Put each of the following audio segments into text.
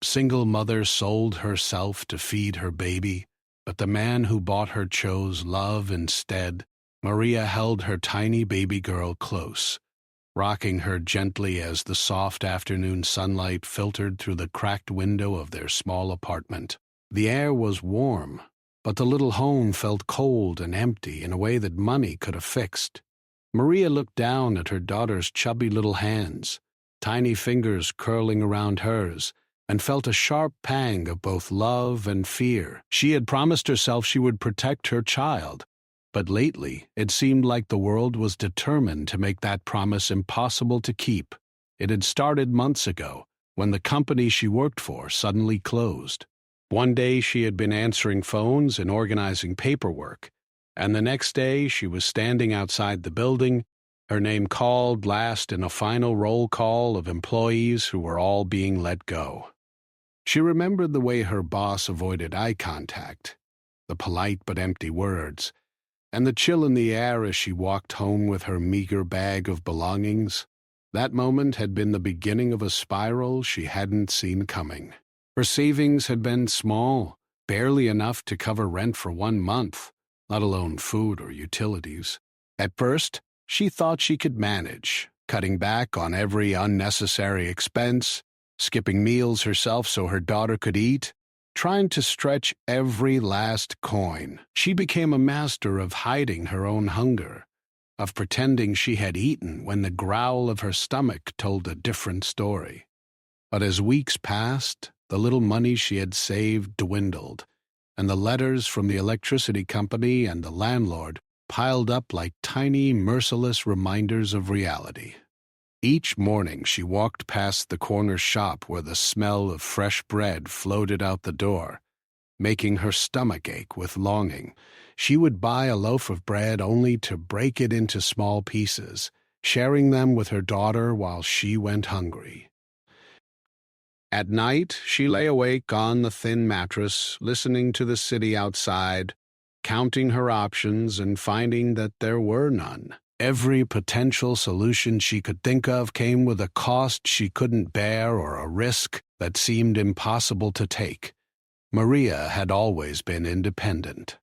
single mother sold herself to feed her baby, but the man who bought her chose love instead. Maria held her tiny baby girl close, rocking her gently as the soft afternoon sunlight filtered through the cracked window of their small apartment. The air was warm, but the little home felt cold and empty in a way that money could have fixed. Maria looked down at her daughter's chubby little hands, tiny fingers curling around hers, and felt a sharp pang of both love and fear. She had promised herself she would protect her child, but lately it seemed like the world was determined to make that promise impossible to keep. It had started months ago, when the company she worked for suddenly closed. One day she had been answering phones and organizing paperwork, and the next day she was standing outside the building, her name called last in a final roll call of employees who were all being let go. She remembered the way her boss avoided eye contact, the polite but empty words, and the chill in the air as she walked home with her meager bag of belongings. That moment had been the beginning of a spiral she hadn't seen coming. Her savings had been small, barely enough to cover rent for 1 month, let alone food or utilities. At first, she thought she could manage, cutting back on every unnecessary expense, skipping meals herself so her daughter could eat, trying to stretch every last coin. She became a master of hiding her own hunger, of pretending she had eaten when the growl of her stomach told a different story. But as weeks passed, the little money she had saved dwindled, and the letters from the electricity company and the landlord piled up like tiny, merciless reminders of reality. Each morning she walked past the corner shop where the smell of fresh bread floated out the door, making her stomach ache with longing. She would buy a loaf of bread only to break it into small pieces, sharing them with her daughter while she went hungry. At night, she lay awake on the thin mattress, listening to the city outside, counting her options and finding that there were none. Every potential solution she could think of came with a cost she couldn't bear or a risk that seemed impossible to take. Maria had always been independent.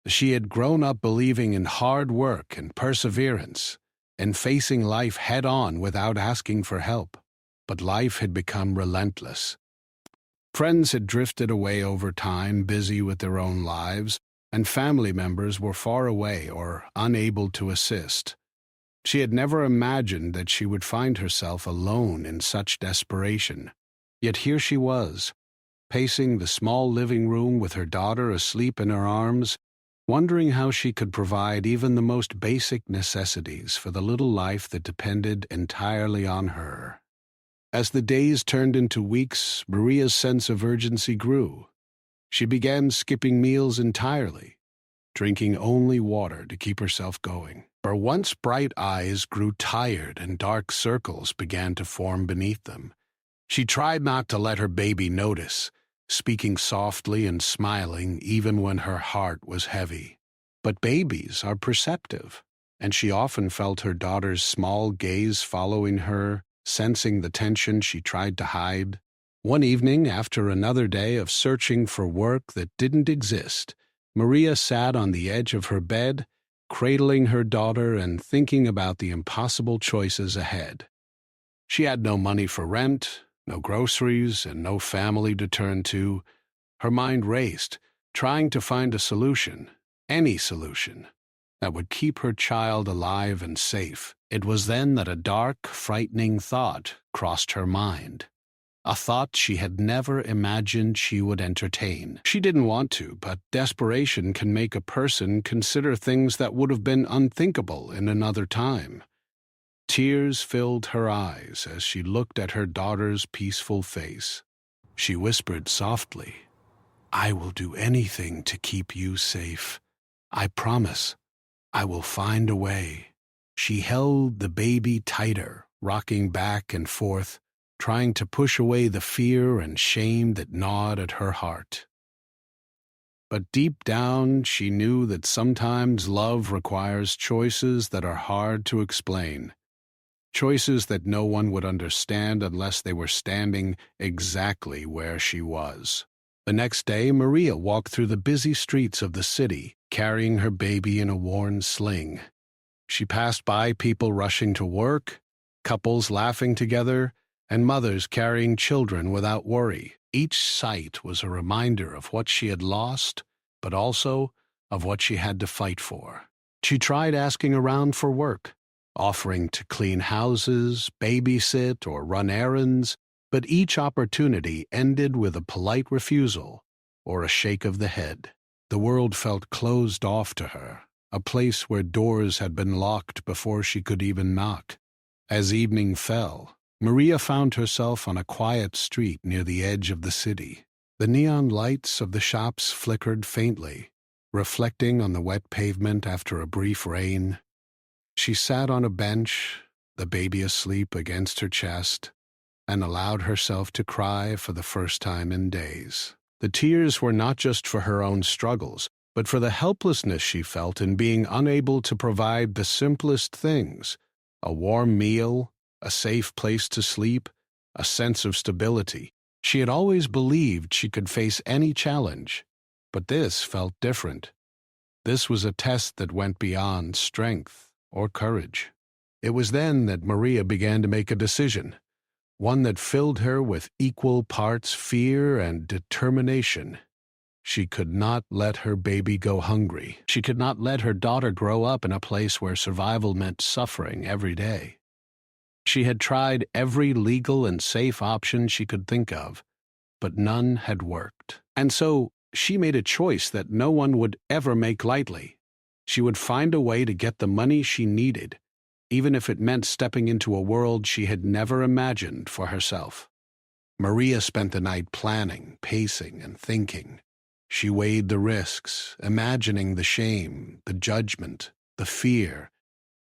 She had grown up believing in hard work and perseverance, and facing life head-on without asking for help. But life had become relentless. Friends had drifted away over time, busy with their own lives, and family members were far away or unable to assist. She had never imagined that she would find herself alone in such desperation. Yet here she was, pacing the small living room with her daughter asleep in her arms, wondering how she could provide even the most basic necessities for the little life that depended entirely on her. As the days turned into weeks, Maria's sense of urgency grew. She began skipping meals entirely, drinking only water to keep herself going. Her once bright eyes grew tired and dark circles began to form beneath them. She tried not to let her baby notice, speaking softly and smiling even when her heart was heavy. But babies are perceptive, and she often felt her daughter's small gaze following her, sensing the tension she tried to hide. One evening, after another day of searching for work that didn't exist, Maria sat on the edge of her bed, cradling her daughter and thinking about the impossible choices ahead. She had no money for rent, no groceries, and no family to turn to. Her mind raced, trying to find a solution, any solution, that would keep her child alive and safe. It was then that a dark, frightening thought crossed her mind. A thought she had never imagined she would entertain. She didn't want to, but desperation can make a person consider things that would have been unthinkable in another time. Tears filled her eyes as she looked at her daughter's peaceful face. She whispered softly, "I will do anything to keep you safe. I promise. I will find a way." She held the baby tighter, rocking back and forth, trying to push away the fear and shame that gnawed at her heart. But deep down, she knew that sometimes love requires choices that are hard to explain. choices that no one would understand unless they were standing exactly where she was. The next day, Maria walked through the busy streets of the city, carrying her baby in a worn sling. She passed by people rushing to work, couples laughing together, and mothers carrying children without worry. Each sight was a reminder of what she had lost, but also of what she had to fight for. She tried asking around for work, offering to clean houses, babysit, or run errands, but each opportunity ended with a polite refusal or a shake of the head. The world felt closed off to her, a place where doors had been locked before she could even knock. As evening fell, Maria found herself on a quiet street near the edge of the city. The neon lights of the shops flickered faintly, reflecting on the wet pavement after a brief rain. She sat on a bench, the baby asleep against her chest, and allowed herself to cry for the first time in days. The tears were not just for her own struggles, but for the helplessness she felt in being unable to provide the simplest things: a warm meal, a safe place to sleep, a sense of stability. She had always believed she could face any challenge, but this felt different. This was a test that went beyond strength or courage. It was then that Maria began to make a decision, one that filled her with equal parts fear and determination. She could not let her baby go hungry. She could not let her daughter grow up in a place where survival meant suffering every day. She had tried every legal and safe option she could think of, but none had worked. And so she made a choice that no one would ever make lightly. She would find a way to get the money she needed, even if it meant stepping into a world she had never imagined for herself. Maria spent the night planning, pacing, and thinking. She weighed the risks, imagining the shame, the judgment, the fear,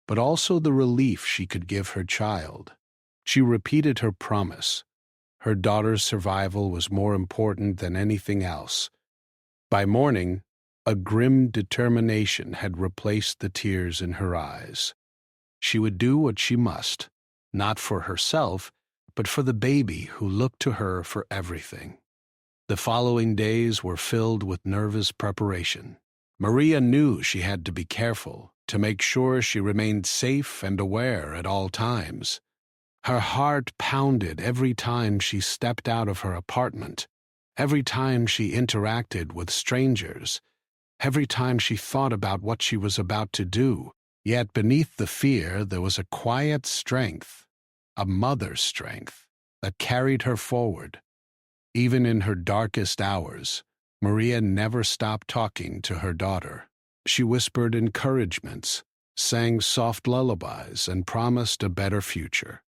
but also the relief she could give her child. She repeated her promise. Her daughter's survival was more important than anything else. By morning, a grim determination had replaced the tears in her eyes. She would do what she must, not for herself, but for the baby who looked to her for everything. The following days were filled with nervous preparation. Maria knew she had to be careful, to make sure she remained safe and aware at all times. Her heart pounded every time she stepped out of her apartment, every time she interacted with strangers, every time she thought about what she was about to do. Yet beneath the fear there was a quiet strength, a mother's strength, that carried her forward. Even in her darkest hours, Maria never stopped talking to her daughter. She whispered encouragements, sang soft lullabies, and promised a better future.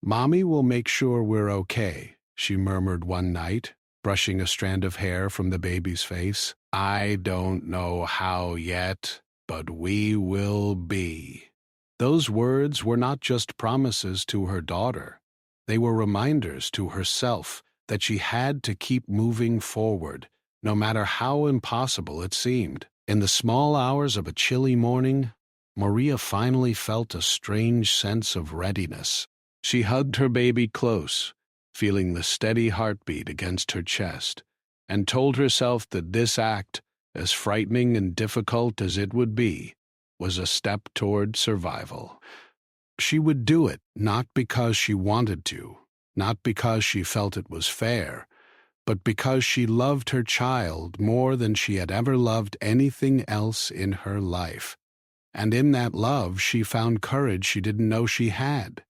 "Mommy will make sure we're okay," she murmured one night, brushing a strand of hair from the baby's face. "I don't know how yet, but we will be." Those words were not just promises to her daughter. They were reminders to herself that she had to keep moving forward, no matter how impossible it seemed. In the small hours of a chilly morning, Maria finally felt a strange sense of readiness. She hugged her baby close, feeling the steady heartbeat against her chest, and told herself that this act, as frightening and difficult as it would be, was a step toward survival. She would do it not because she wanted to, not because she felt it was fair, but because she loved her child more than she had ever loved anything else in her life. And in that love she found courage she didn't know she had.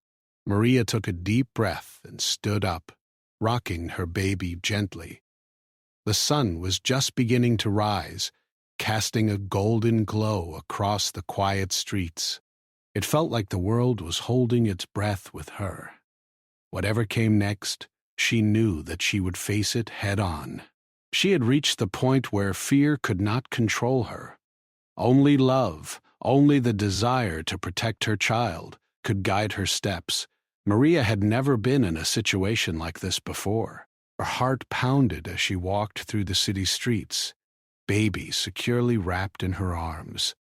Maria took a deep breath and stood up, rocking her baby gently. The sun was just beginning to rise, casting a golden glow across the quiet streets. It felt like the world was holding its breath with her. Whatever came next, she knew that she would face it head-on. She had reached the point where fear could not control her. Only love, only the desire to protect her child, could guide her steps. Maria had never been in a situation like this before. Her heart pounded as she walked through the city streets, baby securely wrapped in her arms.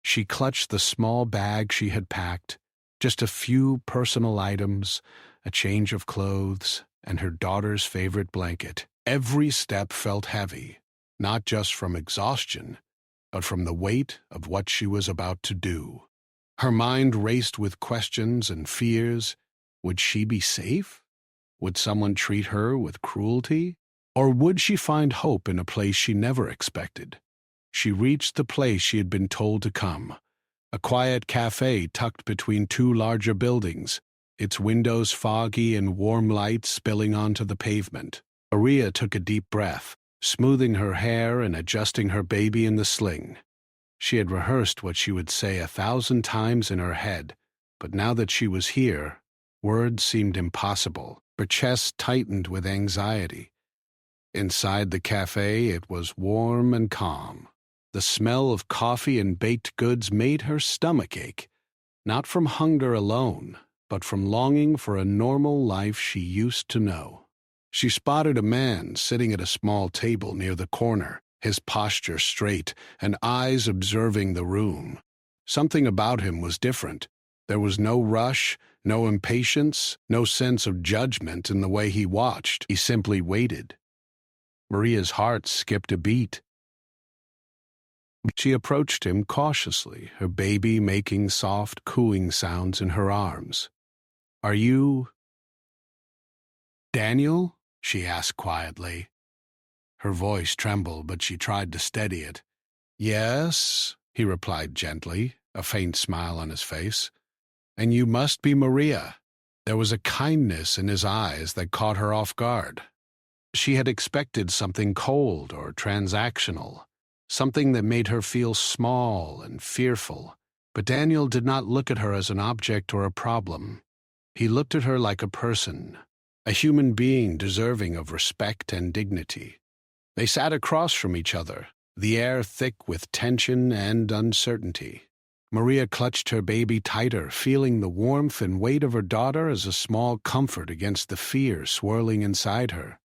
She clutched the small bag she had packed, Just a few personal items, a change of clothes, and her daughter's favorite blanket. Every step felt heavy, not just from exhaustion, but from the weight of what she was about to do. Her mind raced with questions and fears. Would she be safe? Would someone treat her with cruelty? Or would she find hope in a place she never expected? She reached the place she had been told to come, a quiet cafe tucked between two larger buildings, its windows foggy and warm light spilling onto the pavement. Maria took a deep breath, smoothing her hair and adjusting her baby in the sling. She had rehearsed what she would say 1,000 times in her head, but now that she was here, words seemed impossible. Her chest tightened with anxiety. Inside the cafe, it was warm and calm. The smell of coffee and baked goods made her stomach ache, not from hunger alone, but from longing for a normal life she used to know. She spotted a man sitting at a small table near the corner, his posture straight and eyes observing the room. Something about him was different. There was no rush, no impatience, no sense of judgment in the way he watched. He simply waited. Maria's heart skipped a beat. She approached him cautiously, her baby making soft, cooing sounds in her arms. "Are you Daniel?" she asked quietly. Her voice trembled, but she tried to steady it. "Yes," he replied gently, a faint smile on his face. "And you must be Maria." There was a kindness in his eyes that caught her off guard. She had expected something cold or transactional, something that made her feel small and fearful. But Daniel did not look at her as an object or a problem. He looked at her like a person, a human being deserving of respect and dignity. They sat across from each other, the air thick with tension and uncertainty. Maria clutched her baby tighter, feeling the warmth and weight of her daughter as a small comfort against the fear swirling inside her.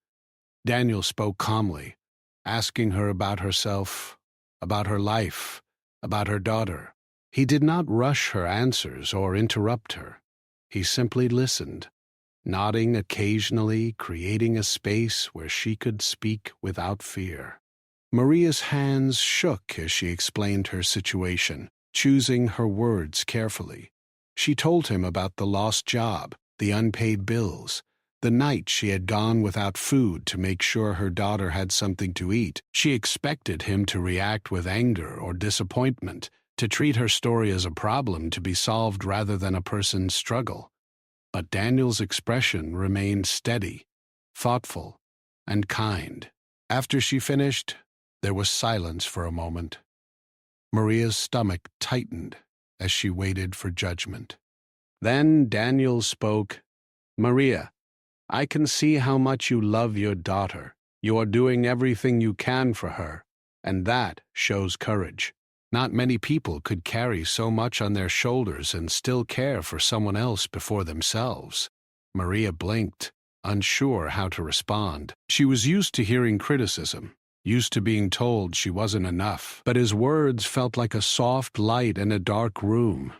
Daniel spoke calmly, asking her about herself, about her life, about her daughter. He did not rush her answers or interrupt her. He simply listened, nodding occasionally, creating a space where she could speak without fear. Maria's hands shook as she explained her situation, choosing her words carefully. She told him about the lost job, the unpaid bills, the night she had gone without food to make sure her daughter had something to eat. She expected him to react with anger or disappointment, to treat her story as a problem to be solved rather than a person's struggle. But Daniel's expression remained steady, thoughtful, and kind. After she finished, there was silence for a moment. Maria's stomach tightened as she waited for judgment. Then Daniel spoke. "Maria, I can see how much you love your daughter. You are doing everything you can for her, and that shows courage. Not many people could carry so much on their shoulders and still care for someone else before themselves." Maria blinked, unsure how to respond. She was used to hearing criticism, used to being told she wasn't enough, but his words felt like a soft light in a dark room.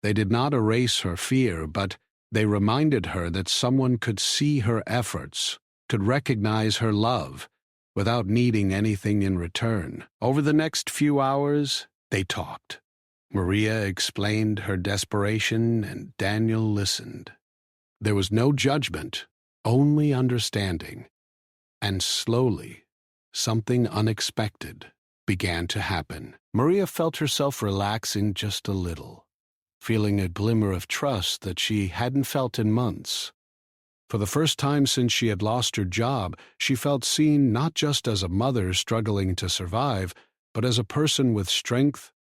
They did not erase her fear, but they reminded her that someone could see her efforts, could recognize her love, without needing anything in return. Over the next few hours, they talked. Maria explained her desperation, and Daniel listened. There was no judgment, only understanding. And slowly, something unexpected began to happen. Maria felt herself relaxing just a little, feeling a glimmer of trust that she hadn't felt in months. For the first time since she had lost her job, she felt seen not just as a mother struggling to survive, but as a person with strength,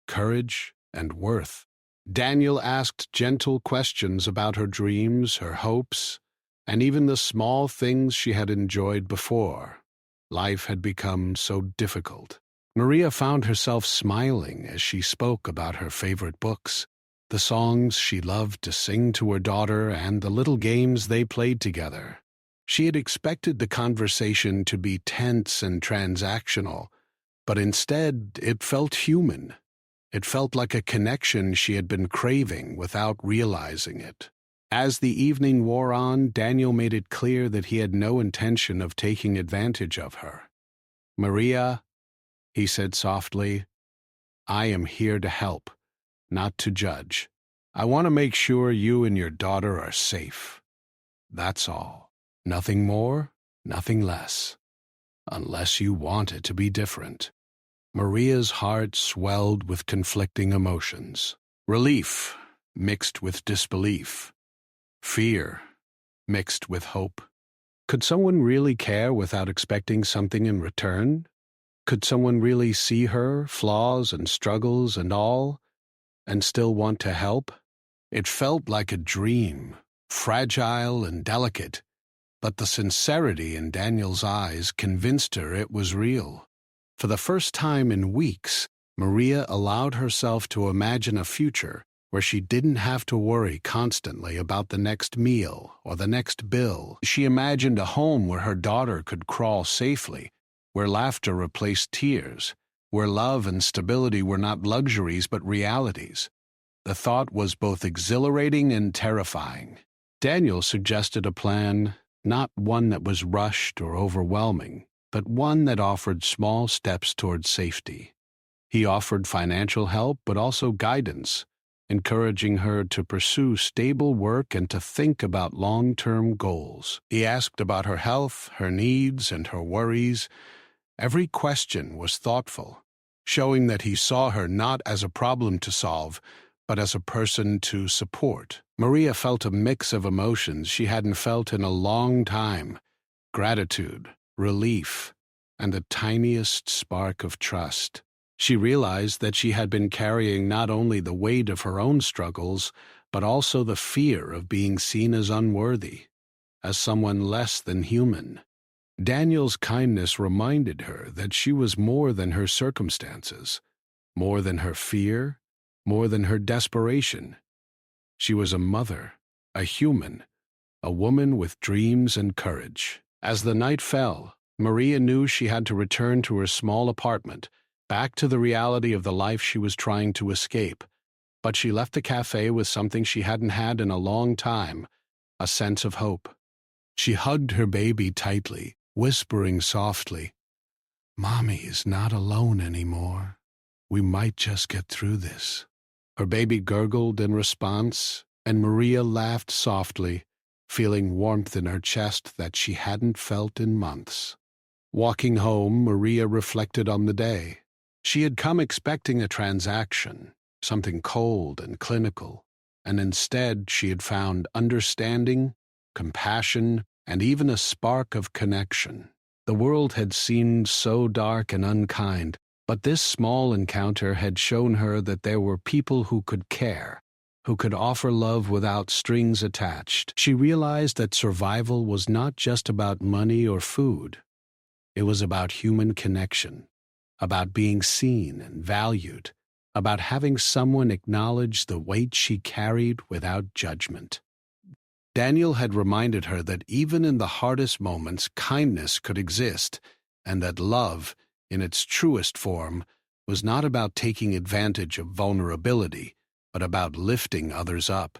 courage, and worth. Daniel asked gentle questions about her dreams, her hopes, and even the small things she had enjoyed before. Life had become so difficult. Maria found herself smiling as she spoke about her favorite books, the songs she loved to sing to her daughter, and the little games they played together. She had expected the conversation to be tense and transactional, but instead it felt human. It felt like a connection she had been craving without realizing it. As the evening wore on, Daniel made it clear that he had no intention of taking advantage of her. "Maria," he said softly, "I am here to help, not to judge. I want to make sure you and your daughter are safe. That's all. Nothing more, nothing less. Unless you want it to be different." Maria's heart swelled with conflicting emotions. Relief mixed with disbelief. Fear mixed with hope. Could someone really care without expecting something in return? Could someone really see her, flaws and struggles and all, and still want to help? It felt like a dream, fragile and delicate, but the sincerity in Daniel's eyes convinced her it was real. For the first time in weeks, Maria allowed herself to imagine a future where she didn't have to worry constantly about the next meal or the next bill. She imagined a home where her daughter could crawl safely, where laughter replaced tears, where love and stability were not luxuries but realities. The thought was both exhilarating and terrifying. Daniel suggested a plan, not one that was rushed or overwhelming, but one that offered small steps toward safety. He offered financial help but also guidance, encouraging her to pursue stable work and to think about long-term goals. He asked about her health, her needs, and her worries. Every question was thoughtful, showing that he saw her not as a problem to solve, but as a person to support. Maria felt a mix of emotions she hadn't felt in a long time: gratitude, relief, and the tiniest spark of trust. She realized that she had been carrying not only the weight of her own struggles, but also the fear of being seen as unworthy, as someone less than human. Daniel's kindness reminded her that she was more than her circumstances, more than her fear, more than her desperation. She was a mother, a human, a woman with dreams and courage. As the night fell, Maria knew she had to return to her small apartment, back to the reality of the life she was trying to escape. But she left the cafe with something she hadn't had in a long time: a sense of hope. She hugged her baby tightly, whispering softly, "Mommy is not alone anymore. We might just get through this." Her baby gurgled in response, and Maria laughed softly, feeling warmth in her chest that she hadn't felt in months. Walking home, Maria reflected on the day. She had come expecting a transaction, something cold and clinical, and instead she had found understanding, compassion, and even a spark of connection. The world had seemed so dark and unkind, but this small encounter had shown her that there were people who could care, who could offer love without strings attached. She realized that survival was not just about money or food. It was about human connection, about being seen and valued, about having someone acknowledge the weight she carried without judgment. Daniel had reminded her that even in the hardest moments, kindness could exist, and that love, in its truest form, was not about taking advantage of vulnerability, but about lifting others up.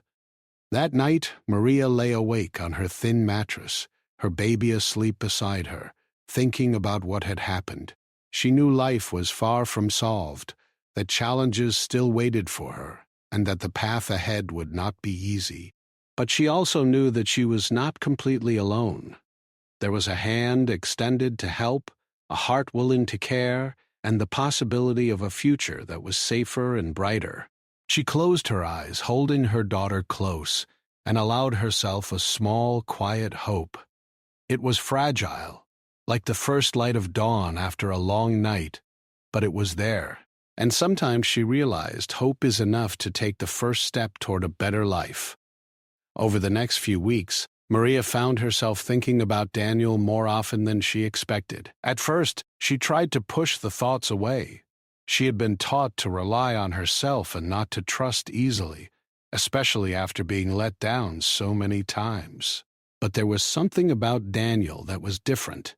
That night, Maria lay awake on her thin mattress, her baby asleep beside her, thinking about what had happened. She knew life was far from solved, that challenges still waited for her, and that the path ahead would not be easy. But she also knew that she was not completely alone. There was a hand extended to help, a heart willing to care, and the possibility of a future that was safer and brighter. She closed her eyes, holding her daughter close, and allowed herself a small, quiet hope. It was fragile, like the first light of dawn after a long night, but it was there. And sometimes she realized hope is enough to take the first step toward a better life. Over the next few weeks, Maria found herself thinking about Daniel more often than she expected. At first, she tried to push the thoughts away. She had been taught to rely on herself and not to trust easily, especially after being let down so many times. But there was something about Daniel that was different.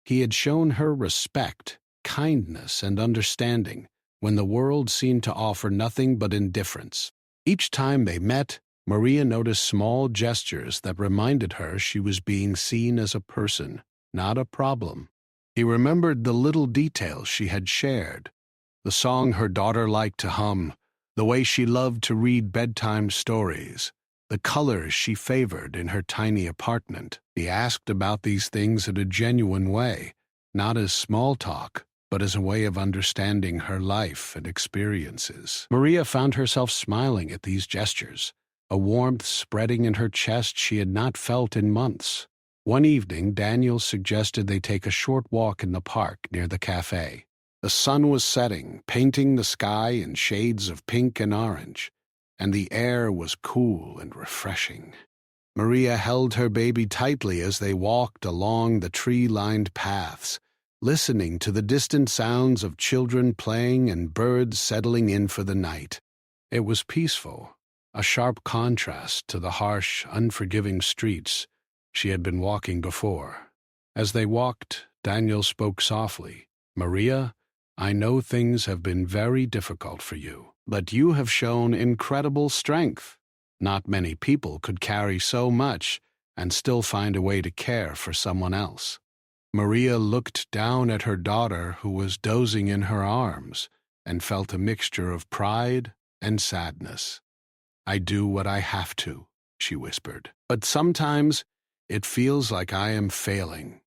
He had shown her respect, kindness, and understanding, when the world seemed to offer nothing but indifference. Each time they met, Maria noticed small gestures that reminded her she was being seen as a person, not a problem. He remembered the little details she had shared, the song her daughter liked to hum, the way she loved to read bedtime stories, the colors she favored in her tiny apartment. He asked about these things in a genuine way, not as small talk, but as a way of understanding her life and experiences. Maria found herself smiling at these gestures, a warmth spreading in her chest she had not felt in months. One evening, Daniel suggested they take a short walk in the park near the cafe. The sun was setting, painting the sky in shades of pink and orange, and the air was cool and refreshing. Maria held her baby tightly as they walked along the tree-lined paths, listening to the distant sounds of children playing and birds settling in for the night. It was peaceful, a sharp contrast to the harsh, unforgiving streets she had been walking before. As they walked, Daniel spoke softly. "Maria, I know things have been very difficult for you, but you have shown incredible strength. Not many people could carry so much and still find a way to care for someone else." Maria looked down at her daughter, who was dozing in her arms, and felt a mixture of pride and sadness. "I do what I have to," she whispered. "But sometimes it feels like I am failing.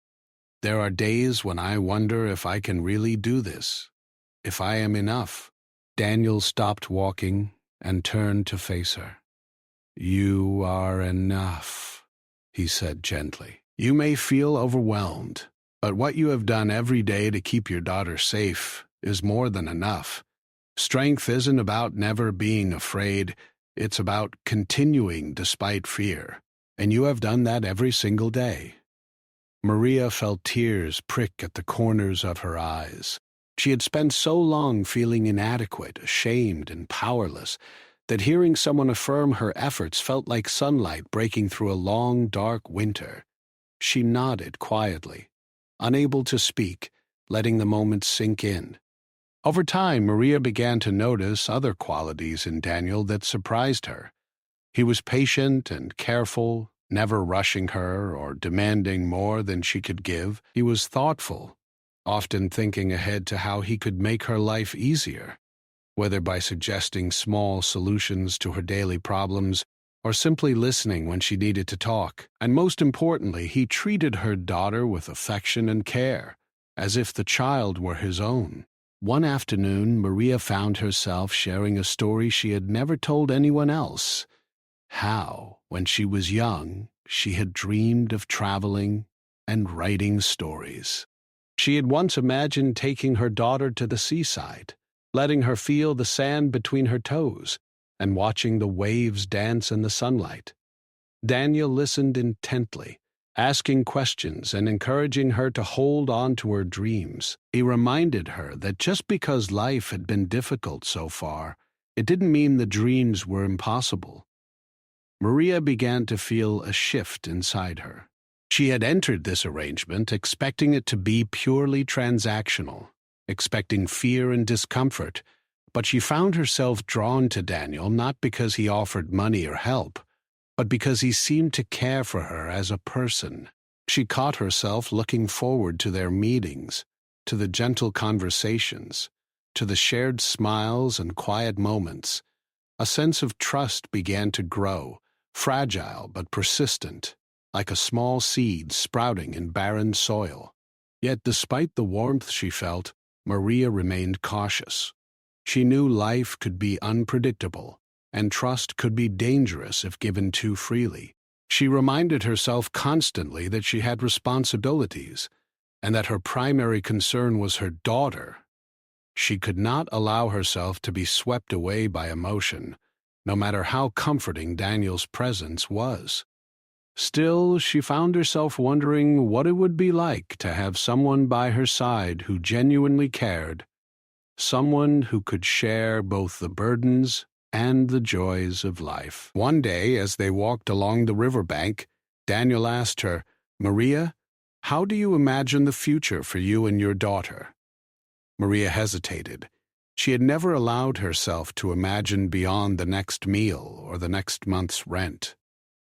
There are days when I wonder if I can really do this, if I am enough." Daniel stopped walking and turned to face her. "You are enough," he said gently. "You may feel overwhelmed, but what you have done every day to keep your daughter safe is more than enough. Strength isn't about never being afraid, it's about continuing despite fear, and you have done that every single day." Maria felt tears prick at the corners of her eyes. She had spent so long feeling inadequate, ashamed, and powerless, that hearing someone affirm her efforts felt like sunlight breaking through a long, dark winter. She nodded quietly, unable to speak, letting the moment sink in. Over time, Maria began to notice other qualities in Daniel that surprised her. He was patient and careful, never rushing her or demanding more than she could give. He was thoughtful, often thinking ahead to how he could make her life easier, whether by suggesting small solutions to her daily problems or simply listening when she needed to talk. And most importantly, he treated her daughter with affection and care, as if the child were his own. One afternoon, Maria found herself sharing a story she had never told anyone else. How, when she was young, she had dreamed of traveling and writing stories. She had once imagined taking her daughter to the seaside, letting her feel the sand between her toes, and watching the waves dance in the sunlight. Daniel listened intently, asking questions and encouraging her to hold on to her dreams. He reminded her that just because life had been difficult so far, it didn't mean the dreams were impossible. Maria began to feel a shift inside her. She had entered this arrangement expecting it to be purely transactional, expecting fear and discomfort, but she found herself drawn to Daniel not because he offered money or help, but because he seemed to care for her as a person. She caught herself looking forward to their meetings, to the gentle conversations, to the shared smiles and quiet moments. A sense of trust began to grow, fragile but persistent, like a small seed sprouting in barren soil. Yet despite the warmth she felt, Maria remained cautious. She knew life could be unpredictable, and trust could be dangerous if given too freely. She reminded herself constantly that she had responsibilities, and that her primary concern was her daughter. She could not allow herself to be swept away by emotion, no matter how comforting Daniel's presence was. Still, she found herself wondering what it would be like to have someone by her side who genuinely cared, someone who could share both the burdens and the joys of life. One day, as they walked along the riverbank, Daniel asked her, "Maria, how do you imagine the future for you and your daughter?" Maria hesitated. She had never allowed herself to imagine beyond the next meal or the next month's rent.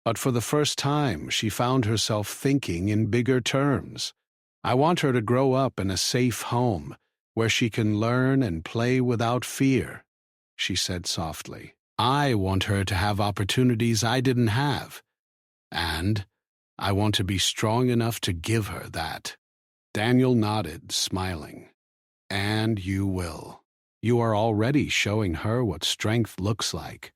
But for the first time, she found herself thinking in bigger terms. I want her to grow up in a safe home where she can learn and play without fear, she said softly. I want her to have opportunities I didn't have, and I want to be strong enough to give her that. Daniel nodded, smiling. And you will. You are already showing her what strength looks like.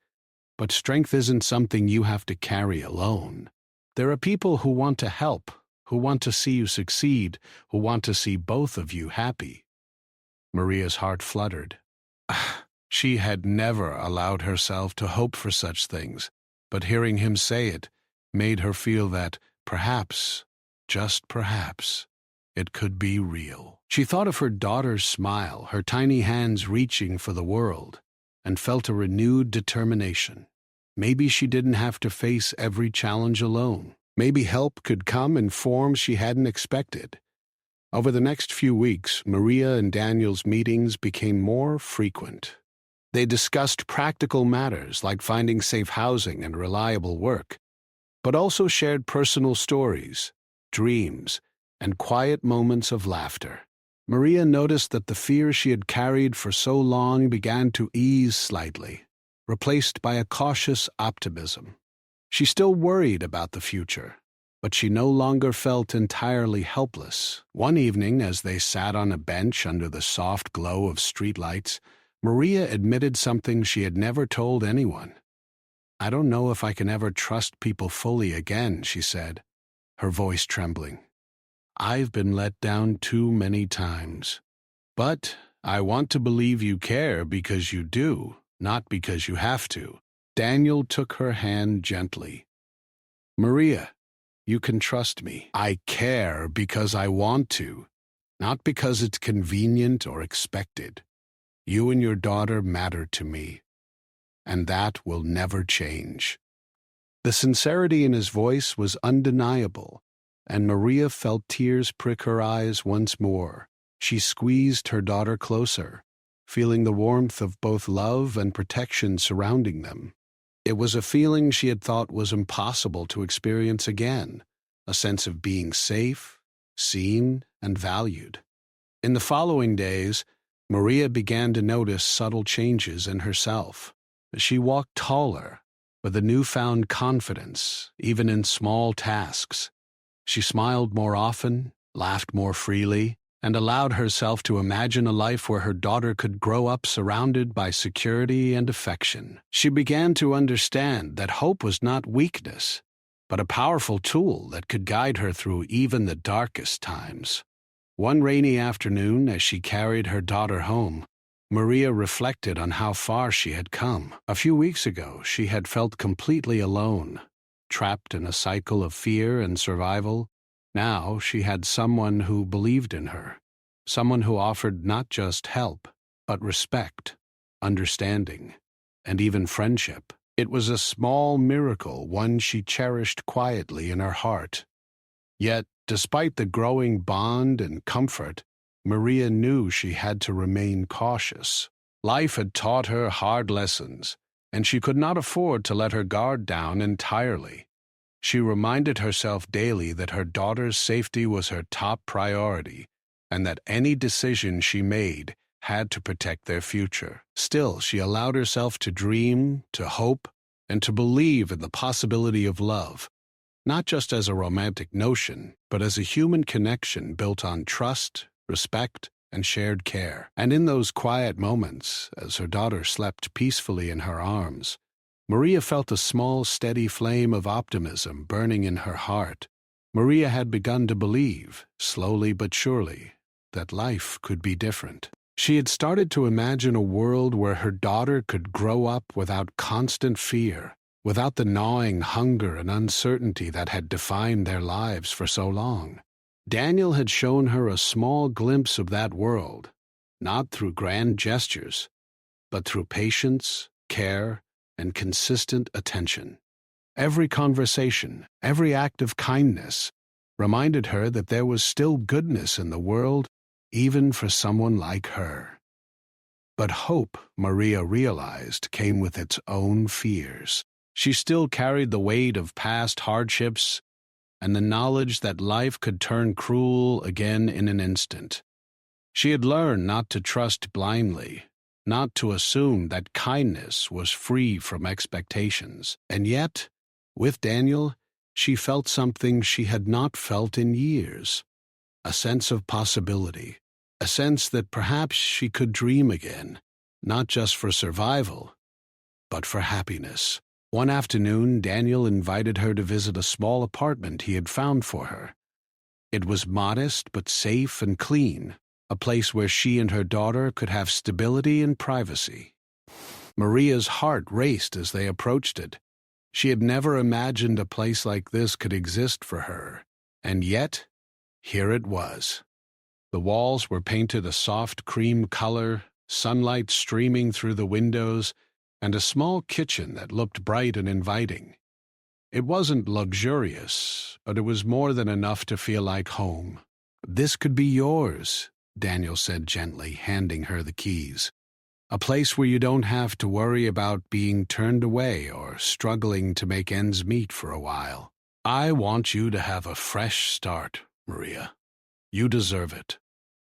But strength isn't something you have to carry alone. There are people who want to help, who want to see you succeed, who want to see both of you happy. Maria's heart fluttered. She had never allowed herself to hope for such things, but hearing him say it made her feel that perhaps, just perhaps, it could be real. She thought of her daughter's smile, her tiny hands reaching for the world, and felt a renewed determination. Maybe she didn't have to face every challenge alone. Maybe help could come in forms she hadn't expected. Over the next few weeks, Maria and Daniel's meetings became more frequent. They discussed practical matters like finding safe housing and reliable work, but also shared personal stories, dreams, and quiet moments of laughter. Maria noticed that the fear she had carried for so long began to ease slightly, replaced by a cautious optimism. She still worried about the future, but she no longer felt entirely helpless. One evening, as they sat on a bench under the soft glow of streetlights, Maria admitted something she had never told anyone. I don't know if I can ever trust people fully again, she said, her voice trembling. I've been let down too many times. But I want to believe you care because you do, not because you have to. Daniel took her hand gently. Maria, you can trust me. I care because I want to, not because it's convenient or expected. You and your daughter matter to me, and that will never change. The sincerity in his voice was undeniable, and Maria felt tears prick her eyes once more. She squeezed her daughter closer, feeling the warmth of both love and protection surrounding them. It was a feeling she had thought was impossible to experience again, a sense of being safe, seen, and valued. In the following days, Maria began to notice subtle changes in herself. She walked taller, with a newfound confidence, even in small tasks. She smiled more often, laughed more freely, and allowed herself to imagine a life where her daughter could grow up surrounded by security and affection. She began to understand that hope was not weakness, but a powerful tool that could guide her through even the darkest times. One rainy afternoon, as she carried her daughter home, Maria reflected on how far she had come. A few weeks ago, she had felt completely alone, trapped in a cycle of fear and survival. Now she had someone who believed in her, someone who offered not just help, but respect, understanding, and even friendship. It was a small miracle, one she cherished quietly in her heart. Yet, despite the growing bond and comfort, Maria knew she had to remain cautious. Life had taught her hard lessons, and she could not afford to let her guard down entirely. She reminded herself daily that her daughter's safety was her top priority, and that any decision she made had to protect their future. Still, she allowed herself to dream, to hope, and to believe in the possibility of love, not just as a romantic notion, but as a human connection built on trust, respect, and shared care. And in those quiet moments, as her daughter slept peacefully in her arms, Maria felt a small, steady flame of optimism burning in her heart. Maria had begun to believe, slowly but surely, that life could be different. She had started to imagine a world where her daughter could grow up without constant fear, without the gnawing hunger and uncertainty that had defined their lives for so long. Daniel had shown her a small glimpse of that world, not through grand gestures, but through patience, care, and consistent attention. Every conversation, every act of kindness, reminded her that there was still goodness in the world, even for someone like her. But hope, Maria realized, came with its own fears. She still carried the weight of past hardships and the knowledge that life could turn cruel again in an instant. She had learned not to trust blindly, not to assume that kindness was free from expectations. And yet, with Daniel, she felt something she had not felt in years, a sense of possibility, a sense that perhaps she could dream again, not just for survival, but for happiness. One afternoon, Daniel invited her to visit a small apartment he had found for her. It was modest but safe and clean, a place where she and her daughter could have stability and privacy. Maria's heart raced as they approached it. She had never imagined a place like this could exist for her, and yet, here it was. The walls were painted a soft cream color, sunlight streaming through the windows, and a small kitchen that looked bright and inviting. It wasn't luxurious, but it was more than enough to feel like home. "This could be yours," Daniel said gently, handing her the keys. "A place where you don't have to worry about being turned away or struggling to make ends meet for a while. I want you to have a fresh start, Maria. You deserve it."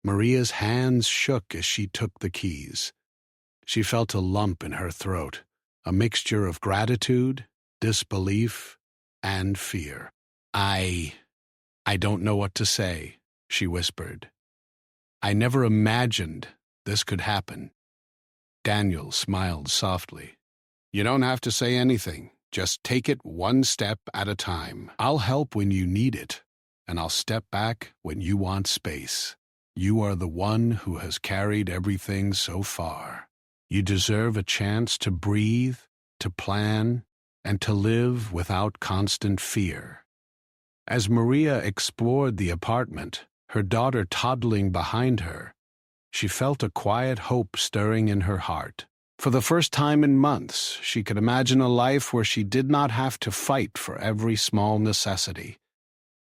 Maria's hands shook as she took the keys. She felt a lump in her throat, a mixture of gratitude, disbelief, and fear. I don't know what to say," she whispered. "I never imagined this could happen." Daniel smiled softly. "You don't have to say anything. Just take it one step at a time. I'll help when you need it, and I'll step back when you want space. You are the one who has carried everything so far. You deserve a chance to breathe, to plan, and to live without constant fear." As Maria explored the apartment, her daughter toddling behind her, she felt a quiet hope stirring in her heart. For the first time in months, she could imagine a life where she did not have to fight for every small necessity.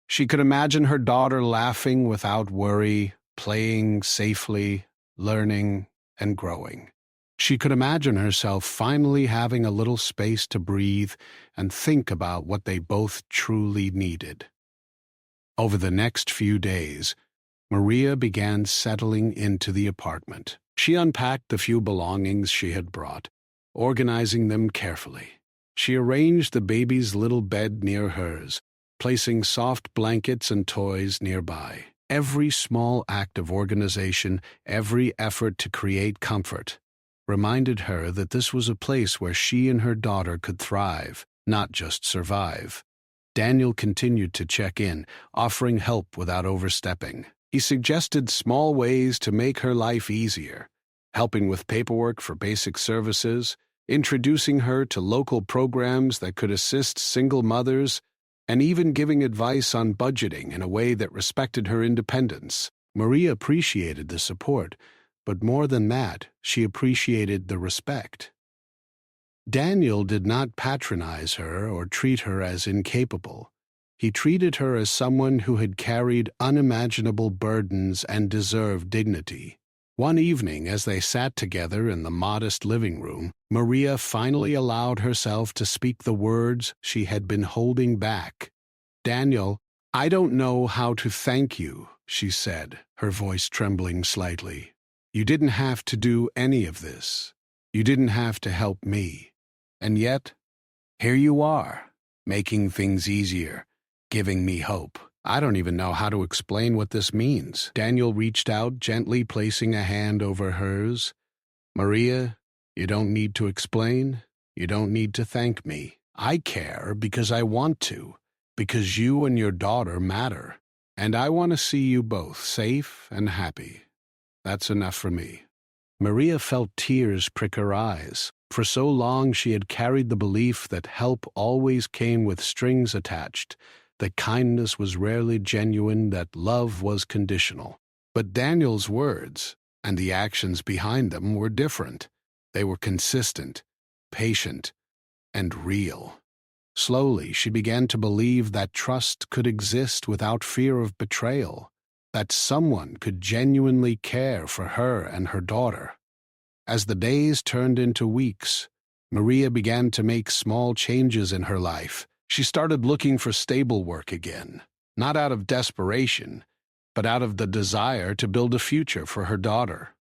She could imagine her daughter laughing without worry, playing safely, learning, and growing. She could imagine herself finally having a little space to breathe and think about what they both truly needed. Over the next few days, Maria began settling into the apartment. She unpacked the few belongings she had brought, organizing them carefully. She arranged the baby's little bed near hers, placing soft blankets and toys nearby. Every small act of organization, every effort to create comfort, reminded her that this was a place where she and her daughter could thrive, not just survive. Daniel continued to check in, offering help without overstepping. He suggested small ways to make her life easier, helping with paperwork for basic services, introducing her to local programs that could assist single mothers, and even giving advice on budgeting in a way that respected her independence. Maria appreciated the support, but more than that, she appreciated the respect. Daniel did not patronize her or treat her as incapable. He treated her as someone who had carried unimaginable burdens and deserved dignity. One evening, as they sat together in the modest living room, Maria finally allowed herself to speak the words she had been holding back. "Daniel, I don't know how to thank you," she said, her voice trembling slightly. "You didn't have to do any of this. You didn't have to help me. And yet, here you are, making things easier, giving me hope. I don't even know how to explain what this means." Daniel reached out, gently placing a hand over hers. "Maria, you don't need to explain. You don't need to thank me. I care because I want to, because you and your daughter matter. And I want to see you both safe and happy. That's enough for me." Maria felt tears prick her eyes. For so long she had carried the belief that help always came with strings attached, that kindness was rarely genuine, that love was conditional. But Daniel's words, and the actions behind them, were different. They were consistent, patient, and real. Slowly, she began to believe that trust could exist without fear of betrayal, that someone could genuinely care for her and her daughter. As the days turned into weeks, Maria began to make small changes in her life. She started looking for stable work again, not out of desperation, but out of the desire to build a future for her daughter.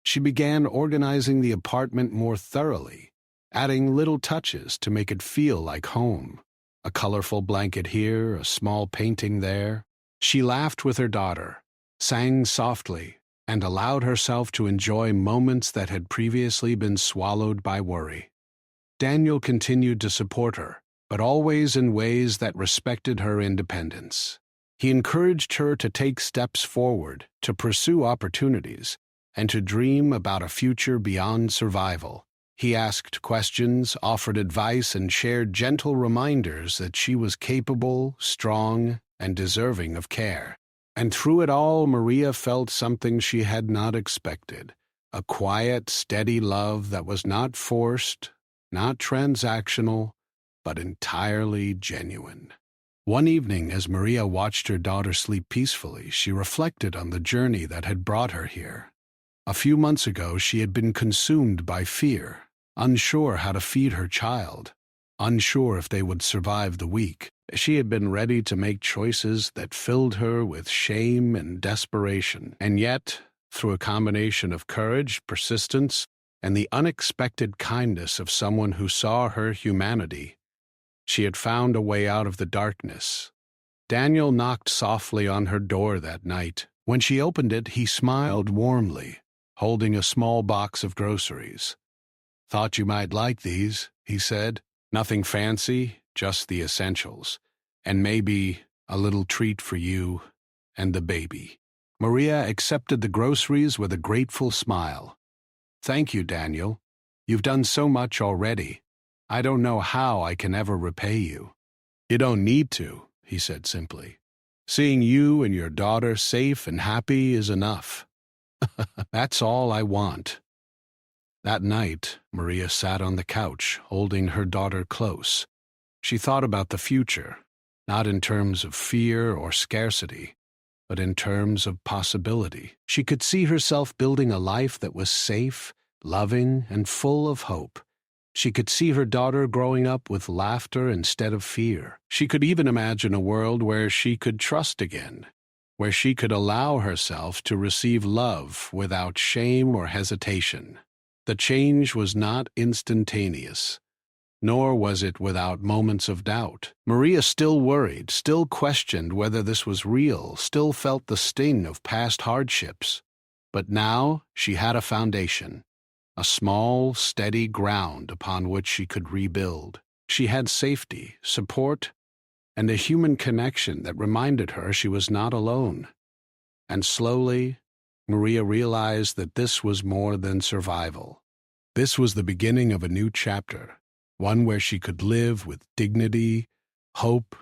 She began organizing the apartment more thoroughly, adding little touches to make it feel like home. A colorful blanket here, a small painting there. She laughed with her daughter, sang softly, and allowed herself to enjoy moments that had previously been swallowed by worry. Daniel continued to support her, but always in ways that respected her independence. He encouraged her to take steps forward, to pursue opportunities, and to dream about a future beyond survival. He asked questions, offered advice, and shared gentle reminders that she was capable, strong, and deserving of care. And through it all, Maria felt something she had not expected, a quiet, steady love that was not forced, not transactional, but entirely genuine. One evening, as Maria watched her daughter sleep peacefully, she reflected on the journey that had brought her here. A few months ago, she had been consumed by fear, unsure how to feed her child, unsure if they would survive the week. She had been ready to make choices that filled her with shame and desperation. And yet, through a combination of courage, persistence, and the unexpected kindness of someone who saw her humanity, she had found a way out of the darkness. Daniel knocked softly on her door that night. When she opened it, he smiled warmly, holding a small box of groceries. "Thought you might like these," he said. "Nothing fancy, just the essentials, and maybe a little treat for you and the baby." Maria accepted the groceries with a grateful smile. "Thank you, Daniel. You've done so much already. I don't know how I can ever repay you." "You don't need to," he said simply. "Seeing you and your daughter safe and happy is enough. That's all I want." That night, Maria sat on the couch, holding her daughter close. She thought about the future, not in terms of fear or scarcity, but in terms of possibility. She could see herself building a life that was safe, loving, and full of hope. She could see her daughter growing up with laughter instead of fear. She could even imagine a world where she could trust again, where she could allow herself to receive love without shame or hesitation. The change was not instantaneous, nor was it without moments of doubt. Maria still worried, still questioned whether this was real, still felt the sting of past hardships. But now she had a foundation, a small, steady ground upon which she could rebuild. She had safety, support, and a human connection that reminded her she was not alone. And slowly, Maria realized that this was more than survival. This was the beginning of a new chapter, one where she could live with dignity, hope,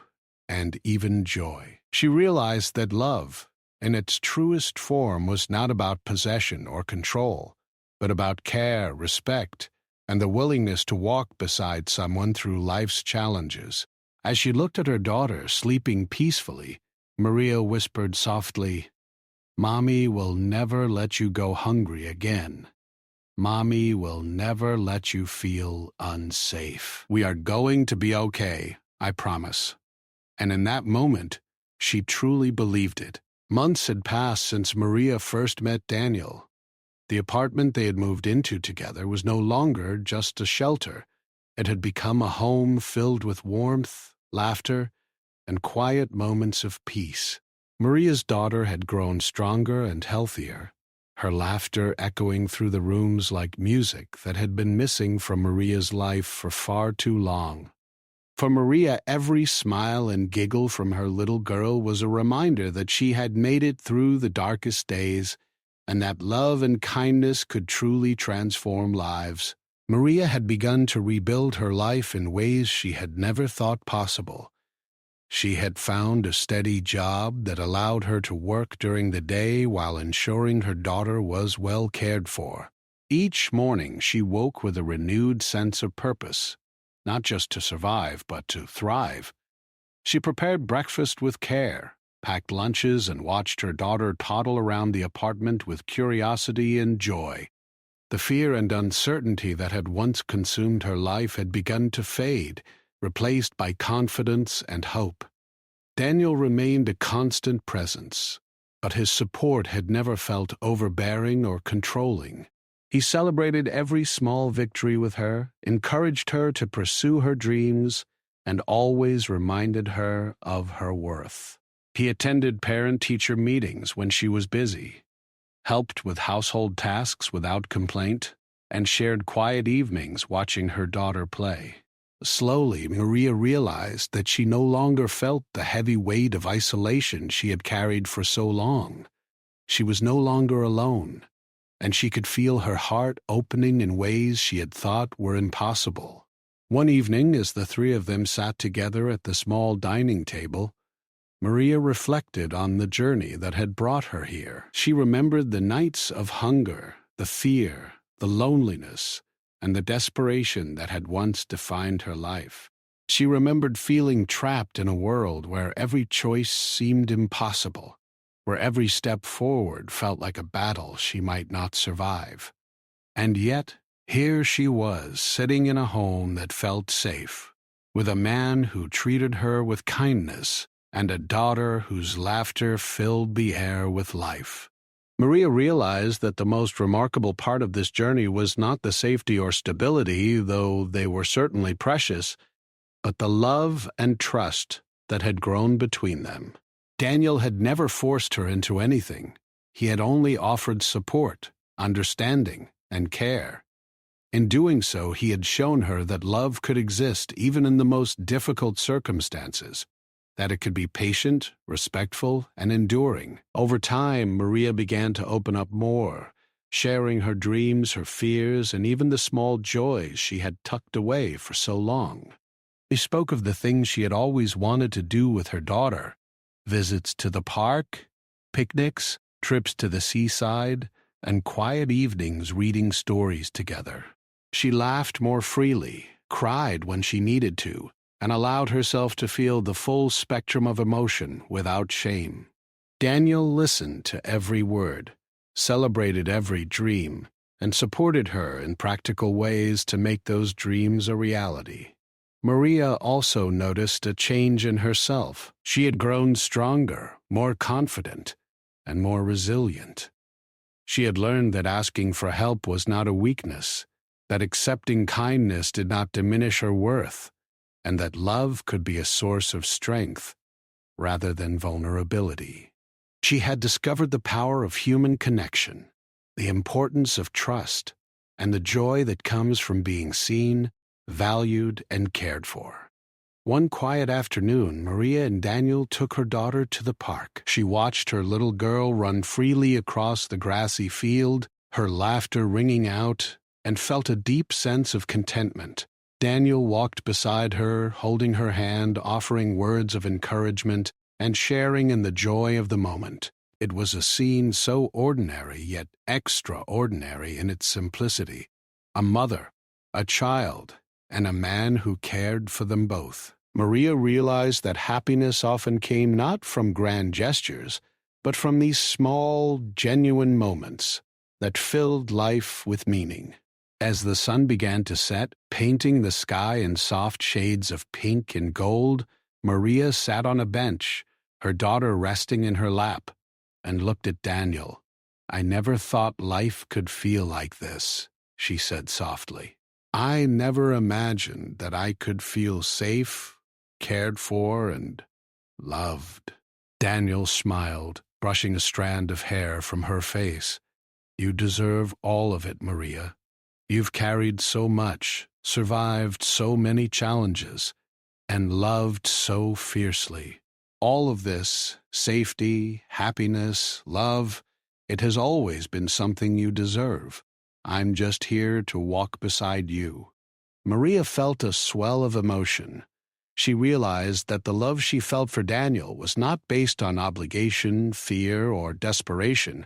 and even joy. She realized that love, in its truest form, was not about possession or control, but about care, respect, and the willingness to walk beside someone through life's challenges. As she looked at her daughter sleeping peacefully, Maria whispered softly, "Mommy will never let you go hungry again. Mommy will never let you feel unsafe. We are going to be okay, I promise." And in that moment, she truly believed it. Months had passed since Maria first met Daniel. The apartment they had moved into together was no longer just a shelter. It had become a home filled with warmth, laughter, and quiet moments of peace. Maria's daughter had grown stronger and healthier, her laughter echoing through the rooms like music that had been missing from Maria's life for far too long. For Maria, every smile and giggle from her little girl was a reminder that she had made it through the darkest days and that love and kindness could truly transform lives. Maria had begun to rebuild her life in ways she had never thought possible. She had found a steady job that allowed her to work during the day while ensuring her daughter was well cared for. Each morning she woke with a renewed sense of purpose, not just to survive, but to thrive. She prepared breakfast with care, packed lunches, and watched her daughter toddle around the apartment with curiosity and joy. The fear and uncertainty that had once consumed her life had begun to fade, replaced by confidence and hope. Daniel remained a constant presence, but his support had never felt overbearing or controlling. He celebrated every small victory with her, encouraged her to pursue her dreams, and always reminded her of her worth. He attended parent-teacher meetings when she was busy, helped with household tasks without complaint, and shared quiet evenings watching her daughter play. Slowly, Maria realized that she no longer felt the heavy weight of isolation she had carried for so long. She was no longer alone, and she could feel her heart opening in ways she had thought were impossible. One evening, as the three of them sat together at the small dining table, Maria reflected on the journey that had brought her here. She remembered the nights of hunger, the fear, the loneliness, and the desperation that had once defined her life. She remembered feeling trapped in a world where every choice seemed impossible, where every step forward felt like a battle she might not survive. And yet, here she was, sitting in a home that felt safe, with a man who treated her with kindness, and a daughter whose laughter filled the air with life. Maria realized that the most remarkable part of this journey was not the safety or stability, though they were certainly precious, but the love and trust that had grown between them. Daniel had never forced her into anything. He had only offered support, understanding, and care. In doing so, he had shown her that love could exist even in the most difficult circumstances, that it could be patient, respectful, and enduring. Over time, Maria began to open up more, sharing her dreams, her fears, and even the small joys she had tucked away for so long. She spoke of the things she had always wanted to do with her daughter: visits to the park, picnics, trips to the seaside, and quiet evenings reading stories together. She laughed more freely, cried when she needed to, and allowed herself to feel the full spectrum of emotion without shame. Daniel listened to every word, celebrated every dream, and supported her in practical ways to make those dreams a reality. Maria also noticed a change in herself. She had grown stronger, more confident, and more resilient. She had learned that asking for help was not a weakness, that accepting kindness did not diminish her worth, and that love could be a source of strength rather than vulnerability. She had discovered the power of human connection, the importance of trust, and the joy that comes from being seen, valued, and cared for. One quiet afternoon, Maria and Daniel took her daughter to the park. She watched her little girl run freely across the grassy field, her laughter ringing out, and felt a deep sense of contentment. Daniel walked beside her, holding her hand, offering words of encouragement, and sharing in the joy of the moment. It was a scene so ordinary yet extraordinary in its simplicity. A mother, a child, and a man who cared for them both. Maria realized that happiness often came not from grand gestures, but from these small, genuine moments that filled life with meaning. As the sun began to set, painting the sky in soft shades of pink and gold, Maria sat on a bench, her daughter resting in her lap, and looked at Daniel. "I never thought life could feel like this," she said softly. "I never imagined that I could feel safe, cared for, and loved." Daniel smiled, brushing a strand of hair from her face. "You deserve all of it, Maria. You've carried so much, survived so many challenges, and loved so fiercely. All of this, safety, happiness, love, it has always been something you deserve. I'm just here to walk beside you." Maria felt a swell of emotion. She realized that the love she felt for Daniel was not based on obligation, fear, or desperation,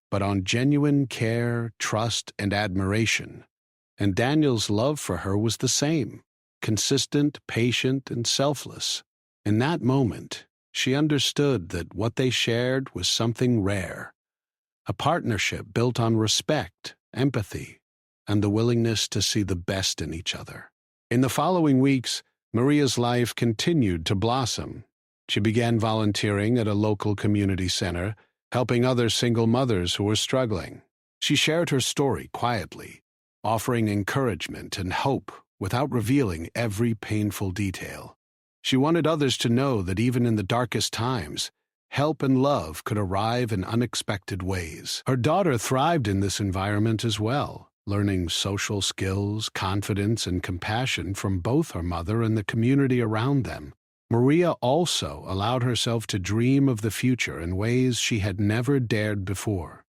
but on genuine care, trust, and admiration. And Daniel's love for her was the same, consistent, patient, and selfless. In that moment, she understood that what they shared was something rare, a partnership built on respect, empathy, and the willingness to see the best in each other. In the following weeks, Maria's life continued to blossom. She began volunteering at a local community center, helping other single mothers who were struggling. She shared her story quietly, offering encouragement and hope without revealing every painful detail. She wanted others to know that even in the darkest times, help and love could arrive in unexpected ways. Her daughter thrived in this environment as well, learning social skills, confidence, and compassion from both her mother and the community around them. Maria also allowed herself to dream of the future in ways she had never dared before.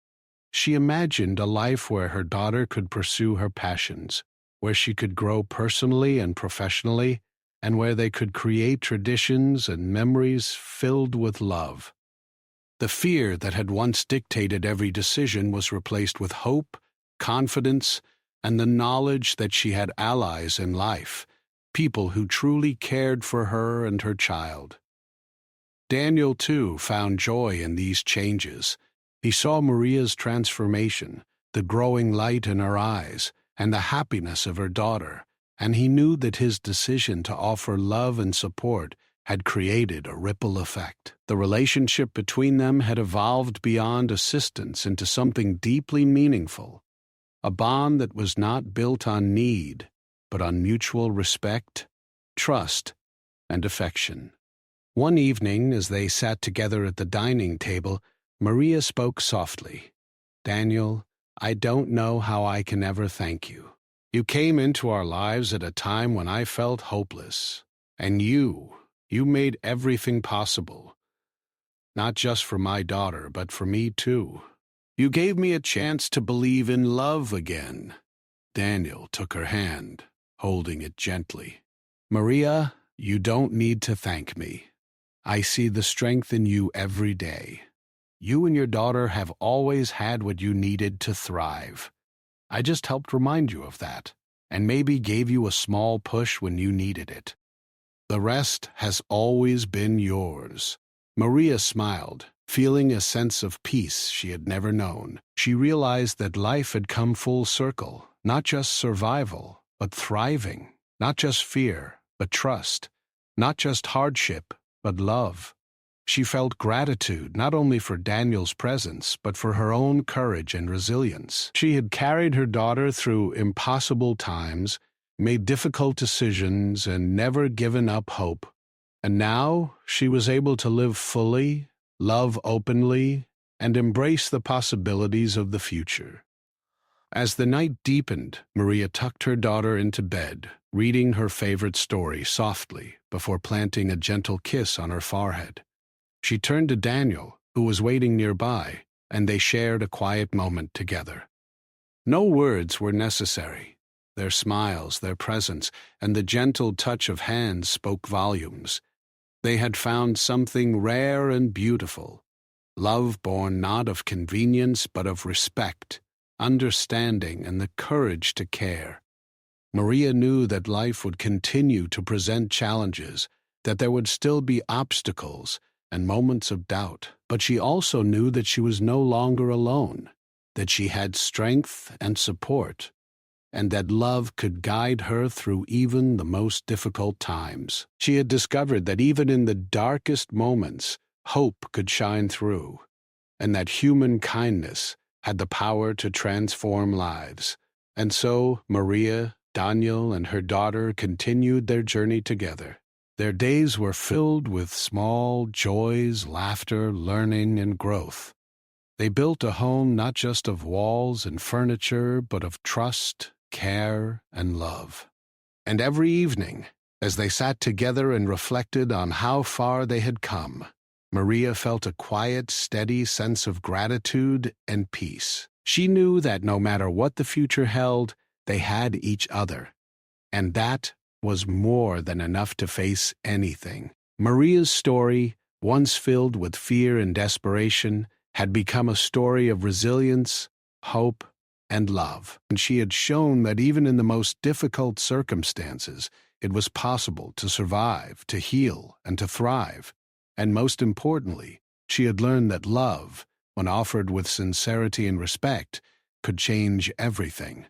She imagined a life where her daughter could pursue her passions, where she could grow personally and professionally, and where they could create traditions and memories filled with love. The fear that had once dictated every decision was replaced with hope, confidence, and the knowledge that she had allies in life, people who truly cared for her and her child. Daniel, too, found joy in these changes. He saw Maria's transformation, the growing light in her eyes, and the happiness of her daughter, and he knew that his decision to offer love and support had created a ripple effect. The relationship between them had evolved beyond assistance into something deeply meaningful, a bond that was not built on need, but on mutual respect, trust, and affection. One evening, as they sat together at the dining table, Maria spoke softly. "Daniel, I don't know how I can ever thank you. You came into our lives at a time when I felt hopeless, and you made everything possible. Not just for my daughter, but for me too. You gave me a chance to believe in love again." Daniel took her hand, holding it gently. "Maria, you don't need to thank me. I see the strength in you every day. You and your daughter have always had what you needed to thrive. I just helped remind you of that, and maybe gave you a small push when you needed it. The rest has always been yours." Maria smiled, feeling a sense of peace she had never known. She realized that life had come full circle, not just survival, but thriving, not just fear, but trust, not just hardship, but love. She felt gratitude not only for Daniel's presence, but for her own courage and resilience. She had carried her daughter through impossible times, made difficult decisions, and never given up hope. And now she was able to live fully, love openly, and embrace the possibilities of the future. As the night deepened, Maria tucked her daughter into bed, reading her favorite story softly before planting a gentle kiss on her forehead. She turned to Daniel, who was waiting nearby, and they shared a quiet moment together. No words were necessary. Their smiles, their presence, and the gentle touch of hands spoke volumes. They had found something rare and beautiful, love born not of convenience but of respect, understanding, and the courage to care. Maria knew that life would continue to present challenges, that there would still be obstacles and moments of doubt, but she also knew that she was no longer alone, that she had strength and support, and that love could guide her through even the most difficult times. She had discovered that even in the darkest moments, hope could shine through, and that human kindness had the power to transform lives. And so Maria, Daniel, and her daughter continued their journey together. Their days were filled with small joys, laughter, learning, and growth. They built a home not just of walls and furniture, but of trust, care, and love. And every evening, as they sat together and reflected on how far they had come, Maria felt a quiet, steady sense of gratitude and peace. She knew that no matter what the future held, they had each other, and that was more than enough to face anything. Maria's story, once filled with fear and desperation, had become a story of resilience, hope, and love. And she had shown that even in the most difficult circumstances, it was possible to survive, to heal, and to thrive. And most importantly, she had learned that love, when offered with sincerity and respect, could change everything.